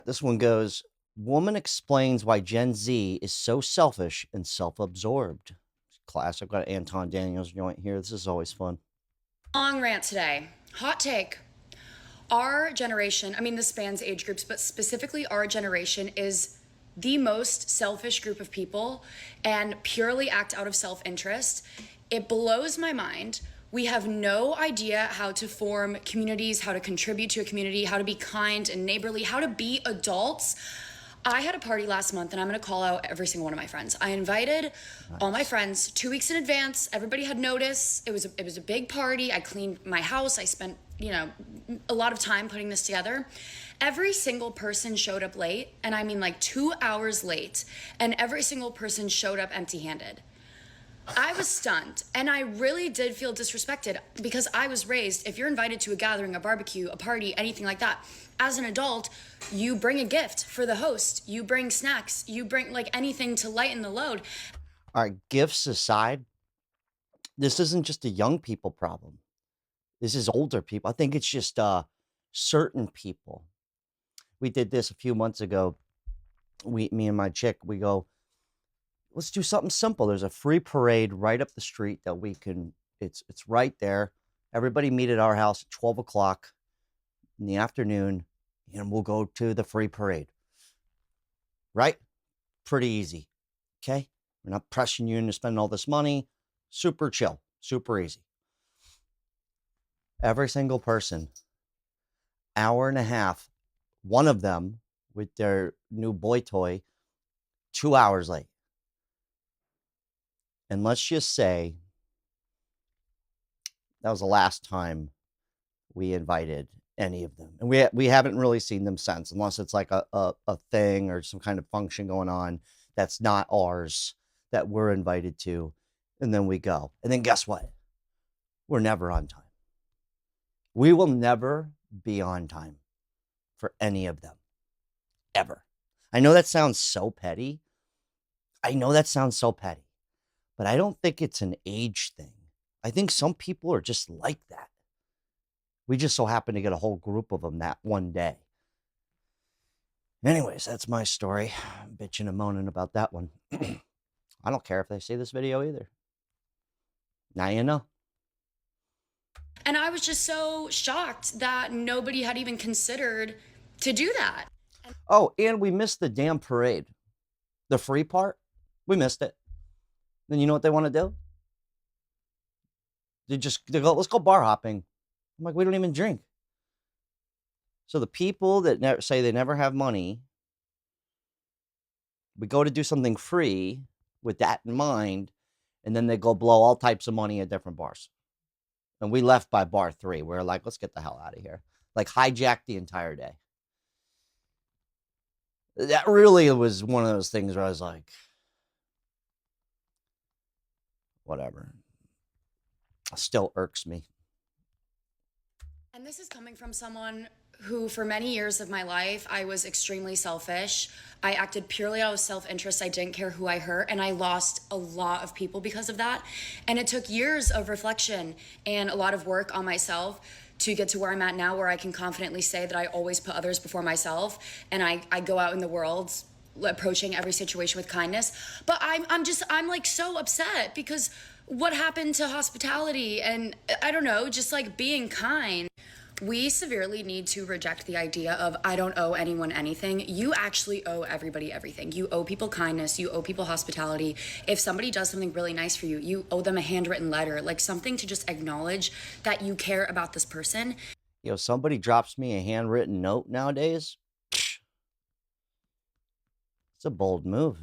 This one goes, woman explains why Gen Z is so selfish and self-absorbed. Classic. Got Anton Daniels joint here. This is always fun. Long rant today. Hot take. Our generation, I mean, this spans age groups, but specifically our generation is the most selfish group of people and purely act out of self interest. It blows my mind. We have no idea how to form communities, how to contribute to a community, how to be kind and neighborly, how to be adults. I had a party last month, and I'm going to call out every single one of my friends. I invited all my Nice. friends 2 weeks in advance. Everybody had notice. It was a big party. I cleaned my house. I spent a lot of time putting this together. Every single person showed up late, and I mean like 2 hours late, and every single person showed up empty-handed. I was stunned, and I really did feel disrespected because I was raised, if you're invited to a gathering, a barbecue, a party, anything like that, as an adult, you bring a gift for the host, you bring snacks, you bring like anything to lighten the load. All right, gifts aside, this isn't just a young people problem. This is older people. I think it's just certain people. We did this a few months ago. Me and my chick, we go, let's do something simple. There's a free parade right up the street that we can. It's right there. Everybody meet at our house at 12 o'clock in the afternoon, and we'll go to the free parade. Right? Pretty easy. Okay. We're not pressing you into spending all this money. Super chill. Super easy. Every single person, hour and a half. One of them with their new boy toy, 2 hours late. And let's just say that was the last time we invited any of them. And we haven't really seen them since, unless it's like a thing or some kind of function going on that's not ours that we're invited to. And then we go. And then guess what? We're never on time. We will never be on time for any of them, ever. I know that sounds so petty. I know that sounds so petty, but I don't think it's an age thing. I think some people are just like that. We just so happen to get a whole group of them that one day. Anyways, that's my story. Bitching and moaning about that one. I don't care if they see this video either. Now you know. And I was just so shocked that nobody had even considered to do that. Oh, and we missed the damn parade. The free part, we missed it. Then you know what they want to do? They go, let's go bar hopping. I'm like, we don't even drink. So the people that say they never have money, we go to do something free with that in mind, and then they go blow all types of money at different bars. And we left by bar 3. We're like, let's get the hell out of here. Like, hijacked the entire day. That really was one of those things where I was like, whatever. Still irks me. And this is coming from someone who, for many years of my life, I was extremely selfish. I acted purely out of self interest. I didn't care who I hurt, and I lost a lot of people because of that. And it took years of reflection and a lot of work on myself to get to where I'm at now, where I can confidently say that I always put others before myself, and I go out in the world approaching every situation with kindness. But I'm like so upset because what happened to hospitality and I don't know, just like being kind. We severely need to reject the idea of I don't owe anyone anything. You actually owe everybody everything. You owe people kindness. You owe people hospitality. If somebody does something really nice for you, you owe them a handwritten letter, like something to just acknowledge that you care about this person. Somebody drops me a handwritten note nowadays. It's a bold move.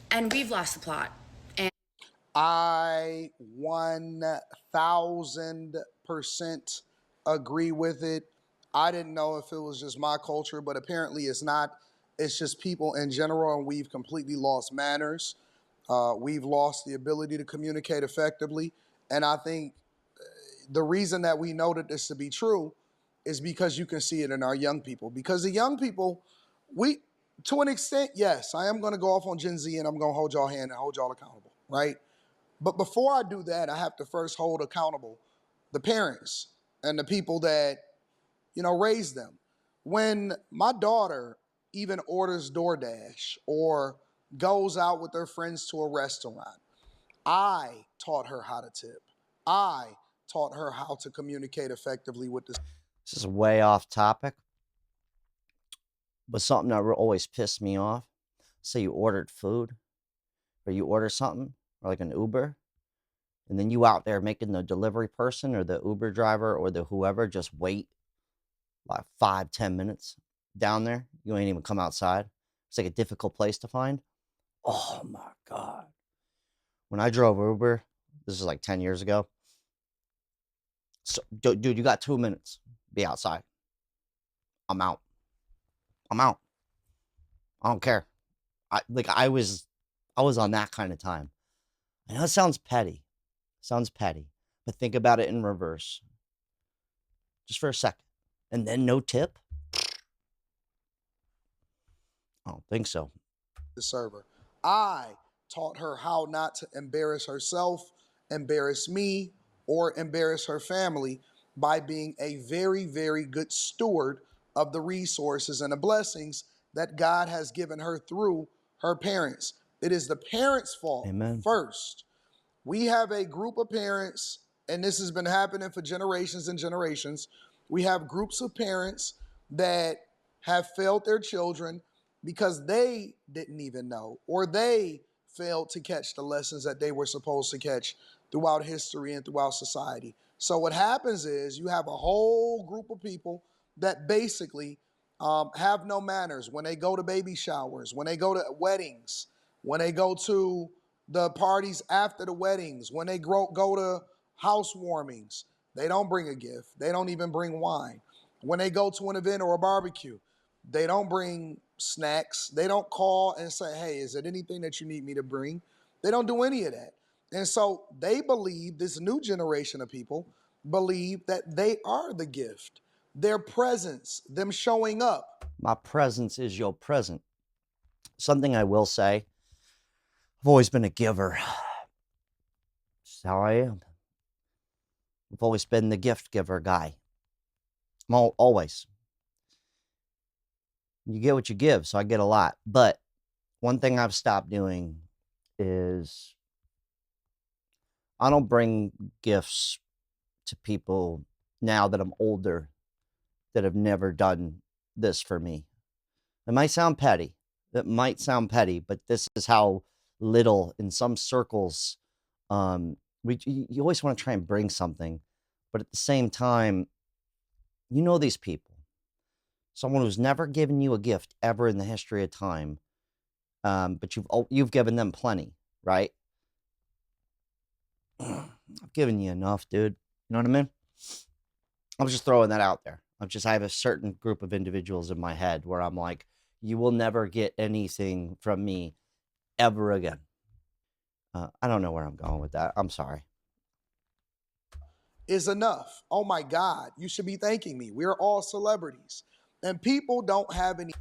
And we've lost the plot. And I 1000% agree with it. I didn't know if it was just my culture, but apparently it's not. It's just people in general, and we've completely lost manners. We've lost the ability to communicate effectively. And I think the reason that we know that this to be true is because you can see it in our young people. Because the young people, we, to an extent, yes, I am going to go off on Gen Z and I'm going to hold y'all hand and hold y'all accountable, right? But before I do that, I have to first hold accountable the parents and the people that, raised them. When my daughter even orders DoorDash or goes out with her friends to a restaurant, I taught her how to tip. I taught her how to communicate effectively with the. This is way off topic, but something that always pissed me off. Say you ordered food or you order something or like an Uber, and then you out there making the delivery person or the Uber driver or the whoever just wait like 5, 10 minutes down there. You ain't even come outside. It's like a difficult place to find. Oh my God. When I drove Uber, this is like 10 years ago. So, dude, you got 2 minutes. Be outside. I'm out. I'm out. I don't care. I was on that kind of time. I know it sounds petty. Sounds petty. But think about it in reverse. Just for a second. And then no tip? I don't think so. The server. I taught her how not to embarrass herself, embarrass me, or embarrass her family by being a very, very good steward of the resources and the blessings that God has given her through her parents. It is the parents' fault Amen. first. We have a group of parents, and this has been happening for generations and generations. We have groups of parents that have failed their children because they didn't even know, or they failed to catch the lessons that they were supposed to catch throughout history and throughout society. So what happens is you have a whole group of people that basically have no manners when they go to baby showers, when they go to weddings, when they go to the parties after the weddings, when they go to housewarmings. They don't bring a gift. They don't even bring wine. When they go to an event or a barbecue, they don't bring snacks. They don't call and say, hey, is there anything that you need me to bring? They don't do any of that. And so they believe, this new generation of people believe that they are the gift. Their presence, them showing up. My presence is your present. Something I will say, I've always been a giver. That's how I am. I've always been the gift giver guy. Always. You get what you give, so I get a lot. But one thing I've stopped doing is I don't bring gifts to people now that I'm older that have never done this for me. It might sound petty. But this is how little in some circles you always want to try and bring something, but at the same time, you know these people. Someone who's never given you a gift ever in the history of time, but you've given them plenty, right? I've given you enough, dude. You know what I mean? I was just throwing that out there. I have a certain group of individuals in my head where I'm like, you will never get anything from me ever again. I don't know where I'm going with that. I'm sorry. Is enough. Oh my God, you should be thanking me. We're all celebrities. And people don't have any.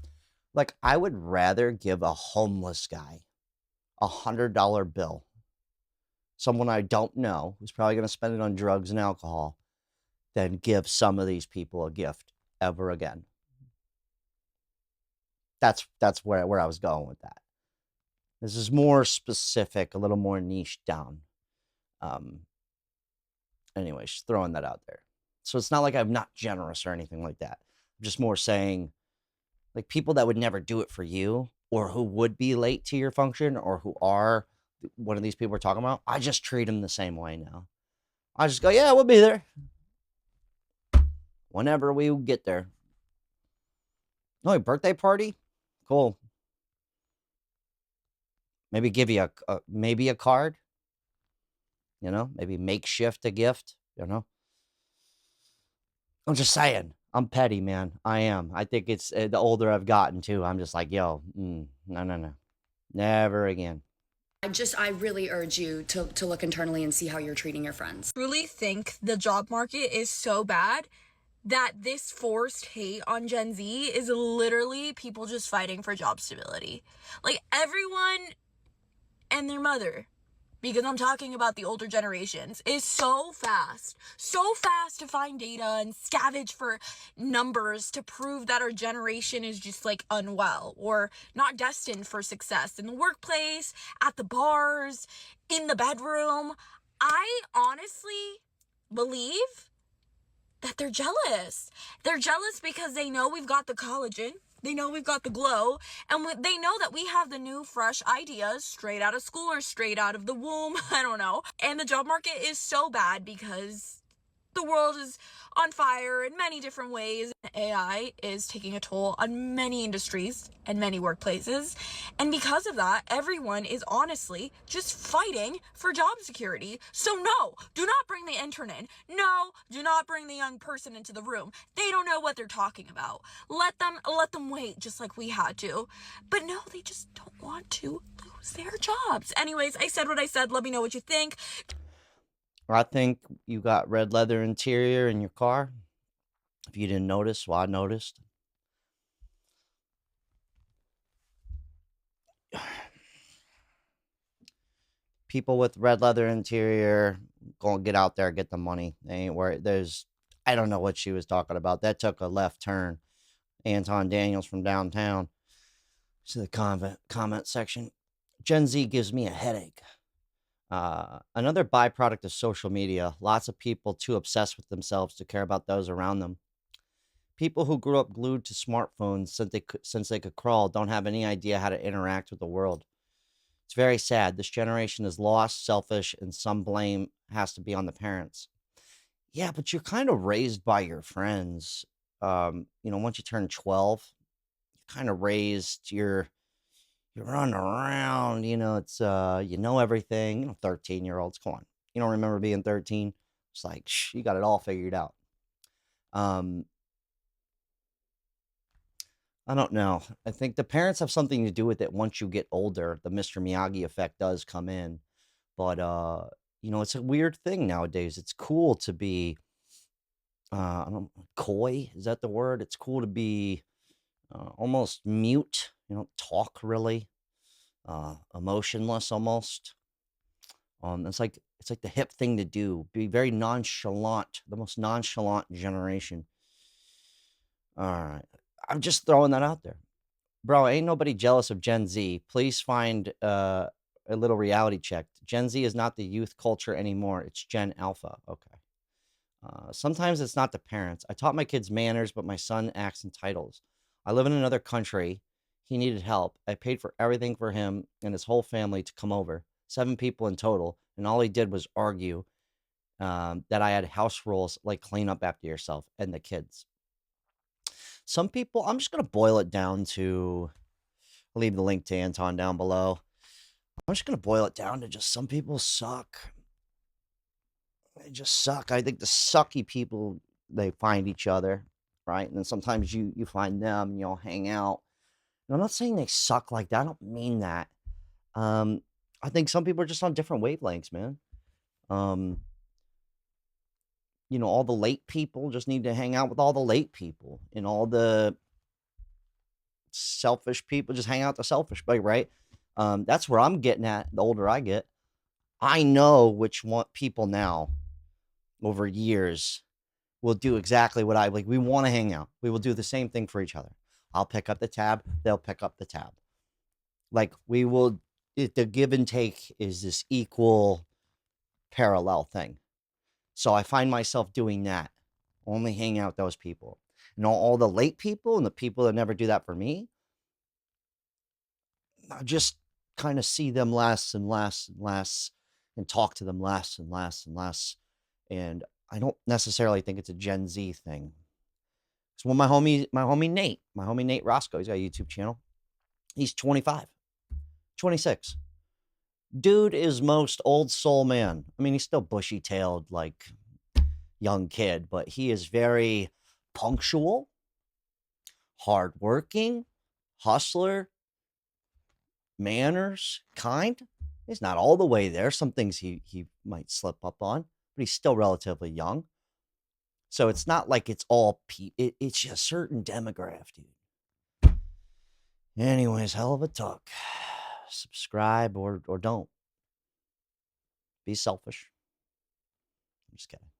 Like, I would rather give a homeless guy $100 bill, someone I don't know who's probably going to spend it on drugs and alcohol, than give some of these people a gift ever again. That's where I was going with that. This is more specific, a little more niche down. Anyways, just throwing that out there. So it's not like I'm not generous or anything like that. I'm just more saying, like, people that would never do it for you, or who would be late to your function, or who are one of these people we're talking about, I just treat them the same way now. I just go, yeah, we'll be there whenever we get there. Oh, your birthday party? Cool. Maybe give you maybe a card. Maybe makeshift a gift. I'm just saying. I'm petty, man. I am. I think it's the older I've gotten too. I'm just like, yo, no, never again. I really urge you to look internally and see how you're treating your friends. Truly think the job market is so bad that this forced hate on Gen Z is literally people just fighting for job stability. Like, everyone and their mother because I'm talking about the older generations, is so fast to find data and scavenge for numbers to prove that our generation is just like unwell or not destined for success in the workplace, at the bars, in the bedroom. I honestly believe that they're jealous. They're jealous because they know we've got the collagen, they know we've got the glow, and they know that we have the new fresh ideas straight out of school or straight out of the womb. I don't know. And the job market is so bad because the world is on fire in many different ways. AI is taking a toll on many industries and many workplaces. And because of that, everyone is honestly just fighting for job security. So no, do not bring the intern in. No, do not bring the young person into the room. They don't know what they're talking about. Let them wait just like we had to. But no, they just don't want to lose their jobs. Anyways, I said what I said. Let me know what you think. I think you got red leather interior in your car. If you didn't notice, well, I noticed. People with red leather interior gonna get out there, get the money. They ain't worried. I don't know what she was talking about. That took a left turn. Anton Daniels from downtown to the comment section. Gen Z gives me a headache. Another byproduct of social media. Lots of people too obsessed with themselves to care about those around them. People who grew up glued to smartphones since they could crawl don't have any idea how to interact with the world. It's very sad. This generation is lost, selfish, and some blame has to be on the parents. Yeah, but you're kind of raised by your friends. Once you turn 12, you're kind of raised. You're running around. It's you know everything. 13-year-olds. Come on, you don't remember being 13? It's like you got it all figured out. I don't know. I think the parents have something to do with it once you get older. The Mr. Miyagi effect does come in. But it's a weird thing nowadays. It's cool to be I don't coy, is that the word? It's cool to be almost mute, talk really, emotionless almost. It's like the hip thing to do. Be very nonchalant, the most nonchalant generation. All right. I'm just throwing that out there. Bro, ain't nobody jealous of Gen Z. Please find a little reality check. Gen Z is not the youth culture anymore. It's Gen Alpha. Okay. Sometimes it's not the parents. I taught my kids manners, but my son acts in titles. I live in another country. He needed help. I paid for everything for him and his whole family to come over. 7 people in total. And all he did was argue that I had house rules like clean up after yourself and the kids. Some people, I'm just going to boil it down to, I'll leave the link to Anton down below. I'm just going to boil it down to just some people suck. They just suck. I think the sucky people, they find each other, right? And then sometimes you find them and you'll hang out. And I'm not saying they suck like that. I don't mean that. I think some people are just on different wavelengths, man. All the late people just need to hang out with all the late people, and all the selfish people just hang out with the selfish, right? That's where I'm getting at. The older I get, I know which one people now over years will do exactly what I like. We want to hang out. We will do the same thing for each other. I'll pick up the tab. They'll pick up the tab. Like we will, the give and take is this equal parallel thing. So I find myself doing that. Only hang out with those people. And all the late people and the people that never do that for me, I just kind of see them less and less and less and talk to them less and less and less. And I don't necessarily think it's a Gen Z thing. So when my homie Nate Roscoe, he's got a YouTube channel. He's 25, 26. Dude is most old soul man. I mean, he's still bushy tailed, like young kid, but he is very punctual, hardworking, hustler, manners, kind. He's not all the way there. Some things he might slip up on, but he's still relatively young. So it's not like it's all it's just a certain demographic, dude. Anyways, hell of a talk. Subscribe or don't. Be selfish. I'm just kidding.